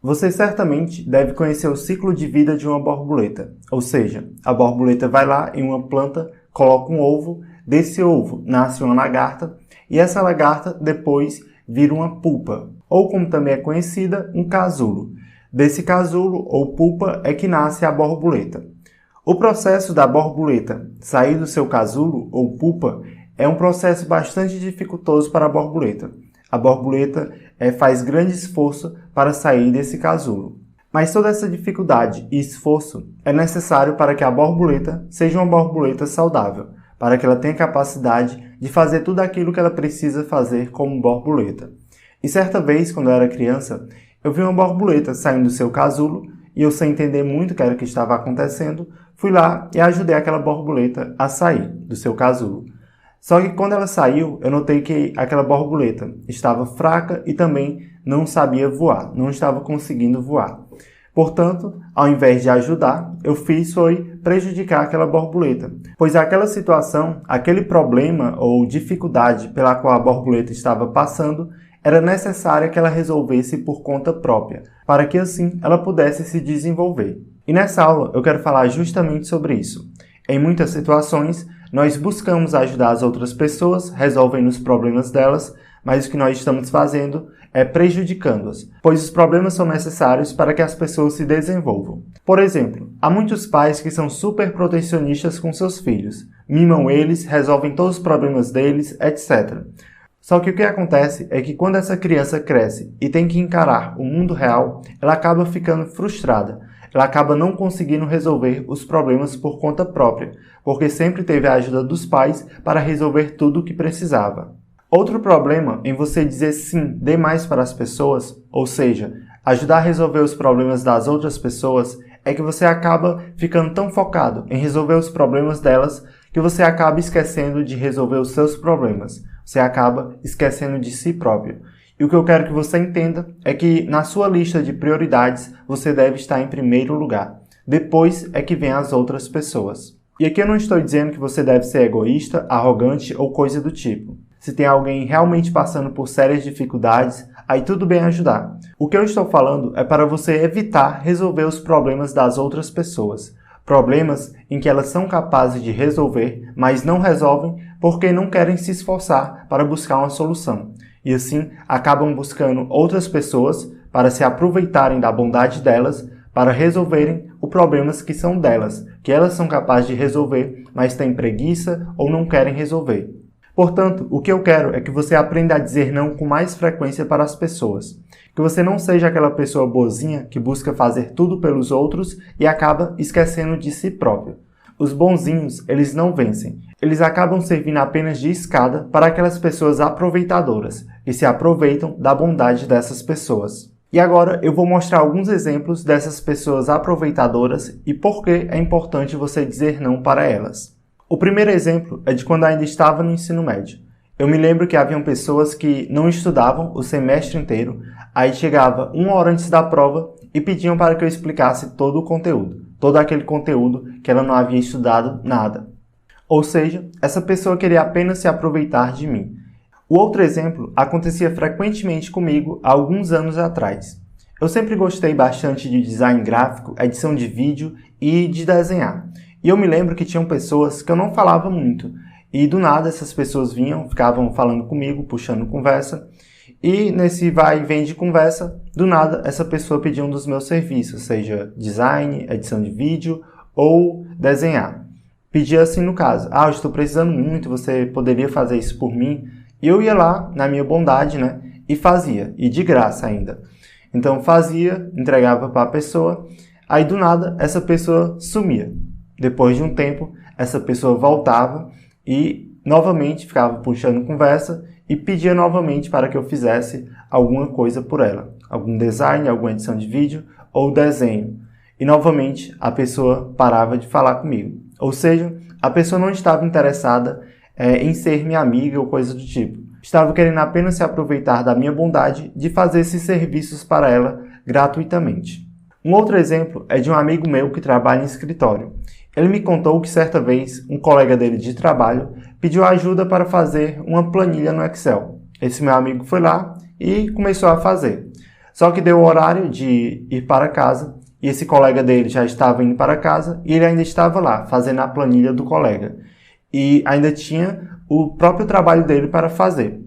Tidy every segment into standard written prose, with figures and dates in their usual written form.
Você certamente deve conhecer o ciclo de vida de uma borboleta, ou seja, a borboleta vai lá em uma planta, coloca um ovo, desse ovo nasce uma lagarta e essa lagarta depois vira uma pupa, ou como também é conhecida, um casulo. Desse casulo ou pupa é que nasce a borboleta. O processo da borboleta sair do seu casulo ou pupa é um processo bastante dificultoso para a borboleta. A borboleta faz grande esforço para sair desse casulo. Mas toda essa dificuldade e esforço é necessário para que a borboleta seja uma borboleta saudável, para que ela tenha capacidade de fazer tudo aquilo que ela precisa fazer como borboleta. E certa vez, quando eu era criança, eu vi uma borboleta saindo do seu casulo e eu, sem entender muito o que era que estava acontecendo, fui lá e ajudei aquela borboleta a sair do seu casulo. Só que quando ela saiu, eu notei que aquela borboleta estava fraca e também não sabia voar, não estava conseguindo voar. Portanto, ao invés de ajudar, eu fiz foi prejudicar aquela borboleta, pois aquela situação, aquele problema ou dificuldade pela qual a borboleta estava passando, era necessária que ela resolvesse por conta própria, para que assim ela pudesse se desenvolver. E nessa aula eu quero falar justamente sobre isso. Em muitas situações, nós buscamos ajudar as outras pessoas, resolvendo os problemas delas, mas o que nós estamos fazendo é prejudicando-as, pois os problemas são necessários para que as pessoas se desenvolvam. Por exemplo, há muitos pais que são super protecionistas com seus filhos, mimam eles, resolvem todos os problemas deles, etc. Só que o que acontece é que quando essa criança cresce e tem que encarar o mundo real, ela acaba ficando frustrada. Ela acaba não conseguindo resolver os problemas por conta própria, porque sempre teve a ajuda dos pais para resolver tudo o que precisava. Outro problema em você dizer sim demais para as pessoas, ou seja, ajudar a resolver os problemas das outras pessoas, é que você acaba ficando tão focado em resolver os problemas delas que você acaba esquecendo de resolver os seus problemas. Você acaba esquecendo de si próprio. E o que eu quero que você entenda é que na sua lista de prioridades você deve estar em primeiro lugar. Depois é que vem as outras pessoas. E aqui eu não estou dizendo que você deve ser egoísta, arrogante ou coisa do tipo. Se tem alguém realmente passando por sérias dificuldades, aí tudo bem ajudar. O que eu estou falando é para você evitar resolver os problemas das outras pessoas. Problemas em que elas são capazes de resolver, mas não resolvem porque não querem se esforçar para buscar uma solução. E assim acabam buscando outras pessoas para se aproveitarem da bondade delas para resolverem os problemas que são delas, que elas são capazes de resolver, mas têm preguiça ou não querem resolver. Portanto, o que eu quero é que você aprenda a dizer não com mais frequência para as pessoas. Que você não seja aquela pessoa boazinha que busca fazer tudo pelos outros e acaba esquecendo de si próprio. Os bonzinhos, eles não vencem. Eles acabam servindo apenas de escada para aquelas pessoas aproveitadoras, que se aproveitam da bondade dessas pessoas. E agora eu vou mostrar alguns exemplos dessas pessoas aproveitadoras e por que é importante você dizer não para elas. O primeiro exemplo é de quando ainda estava no ensino médio. Eu me lembro que haviam pessoas que não estudavam o semestre inteiro, aí chegava 1 hora antes da prova e pediam para que eu explicasse todo o conteúdo, todo aquele conteúdo que ela não havia estudado nada. Ou seja, essa pessoa queria apenas se aproveitar de mim. O outro exemplo acontecia frequentemente comigo há alguns anos atrás. Eu sempre gostei bastante de design gráfico, edição de vídeo e de desenhar. E eu me lembro que tinham pessoas que eu não falava muito. E do nada essas pessoas vinham, ficavam falando comigo, puxando conversa. E nesse vai e vem de conversa, do nada essa pessoa pedia um dos meus serviços, seja design, edição de vídeo ou desenhar. Pedia assim no caso, eu estou precisando muito, você poderia fazer isso por mim? E eu ia lá, na minha bondade, né, e fazia, e de graça ainda. Então fazia, entregava para a pessoa, aí do nada essa pessoa sumia. Depois de um tempo, essa pessoa voltava e novamente ficava puxando conversa e pedia novamente para que eu fizesse alguma coisa por ela. Algum design, alguma edição de vídeo ou desenho. E novamente a pessoa parava de falar comigo. Ou seja, a pessoa não estava interessada em ser minha amiga ou coisa do tipo. Estava querendo apenas se aproveitar da minha bondade de fazer esses serviços para ela gratuitamente. Um outro exemplo é de um amigo meu que trabalha em escritório. Ele me contou que certa vez um colega dele de trabalho pediu ajuda para fazer uma planilha no Excel. Esse meu amigo foi lá e começou a fazer. Só que deu o horário de ir para casa e esse colega dele já estava indo para casa e ele ainda estava lá, fazendo a planilha do colega. E ainda tinha o próprio trabalho dele para fazer.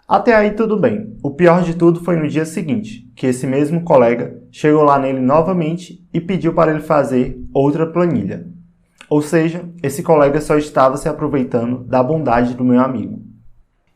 Até aí tudo bem. O pior de tudo foi no dia seguinte, que esse mesmo colega chegou lá nele novamente e pediu para ele fazer outra planilha. Ou seja, esse colega só estava se aproveitando da bondade do meu amigo.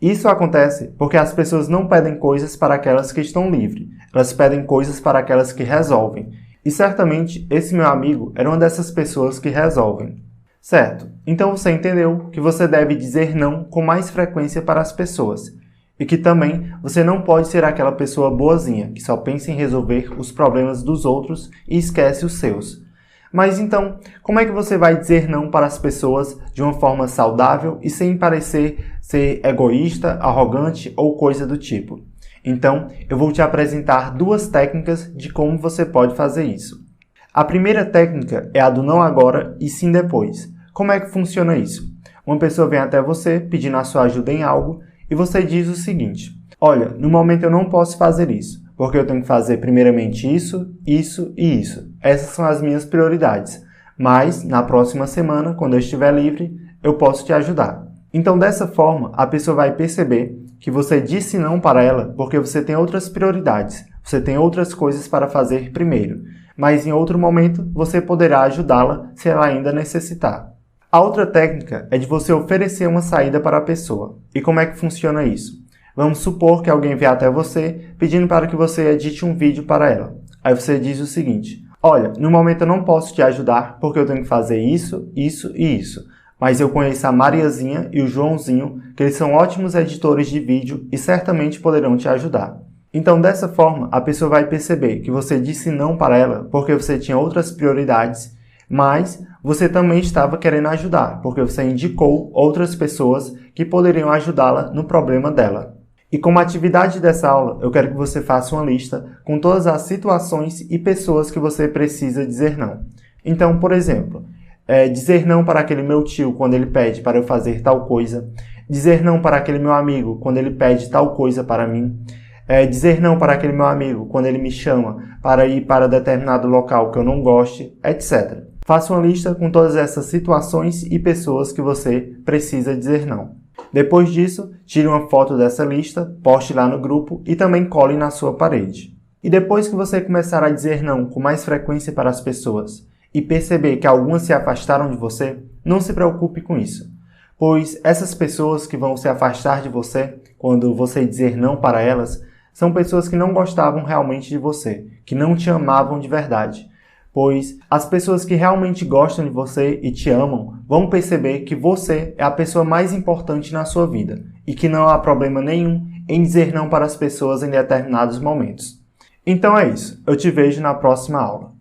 Isso acontece porque as pessoas não pedem coisas para aquelas que estão livres, elas pedem coisas para aquelas que resolvem. E certamente esse meu amigo era uma dessas pessoas que resolvem. Certo, então você entendeu que você deve dizer não com mais frequência para as pessoas. E que também você não pode ser aquela pessoa boazinha, que só pensa em resolver os problemas dos outros e esquece os seus. Mas então, como é que você vai dizer não para as pessoas de uma forma saudável e sem parecer ser egoísta, arrogante ou coisa do tipo? Então, eu vou te apresentar 2 técnicas de como você pode fazer isso. A primeira técnica é a do não agora e sim depois. Como é que funciona isso? Uma pessoa vem até você pedindo a sua ajuda em algo e você diz o seguinte: olha, no momento eu não posso fazer isso, porque eu tenho que fazer primeiramente isso, isso e isso. Essas são as minhas prioridades. Mas, na próxima semana, quando eu estiver livre, eu posso te ajudar. Então, dessa forma, a pessoa vai perceber que você disse não para ela porque você tem outras prioridades, você tem outras coisas para fazer primeiro. Mas em outro momento, você poderá ajudá-la se ela ainda necessitar. A outra técnica é de você oferecer uma saída para a pessoa. E como é que funciona isso? Vamos supor que alguém vier até você pedindo para que você edite um vídeo para ela. Aí você diz o seguinte: olha, no momento eu não posso te ajudar porque eu tenho que fazer isso, isso e isso. Mas eu conheço a Mariazinha e o Joãozinho, que eles são ótimos editores de vídeo e certamente poderão te ajudar. Então, dessa forma, a pessoa vai perceber que você disse não para ela porque você tinha outras prioridades, mas você também estava querendo ajudar, porque você indicou outras pessoas que poderiam ajudá-la no problema dela. E como atividade dessa aula, eu quero que você faça uma lista com todas as situações e pessoas que você precisa dizer não. Então, por exemplo, dizer não para aquele meu tio quando ele pede para eu fazer tal coisa, dizer não para aquele meu amigo quando ele pede tal coisa para mim, dizer não para aquele meu amigo quando ele me chama para ir para determinado local que eu não goste, etc. Faça uma lista com todas essas situações e pessoas que você precisa dizer não. Depois disso, tire uma foto dessa lista, poste lá no grupo e também cole na sua parede. E depois que você começar a dizer não com mais frequência para as pessoas e perceber que algumas se afastaram de você, não se preocupe com isso. Pois essas pessoas que vão se afastar de você quando você dizer não para elas, são pessoas que não gostavam realmente de você, que não te amavam de verdade. Pois as pessoas que realmente gostam de você e te amam vão perceber que você é a pessoa mais importante na sua vida e que não há problema nenhum em dizer não para as pessoas em determinados momentos. Então é isso, eu te vejo na próxima aula.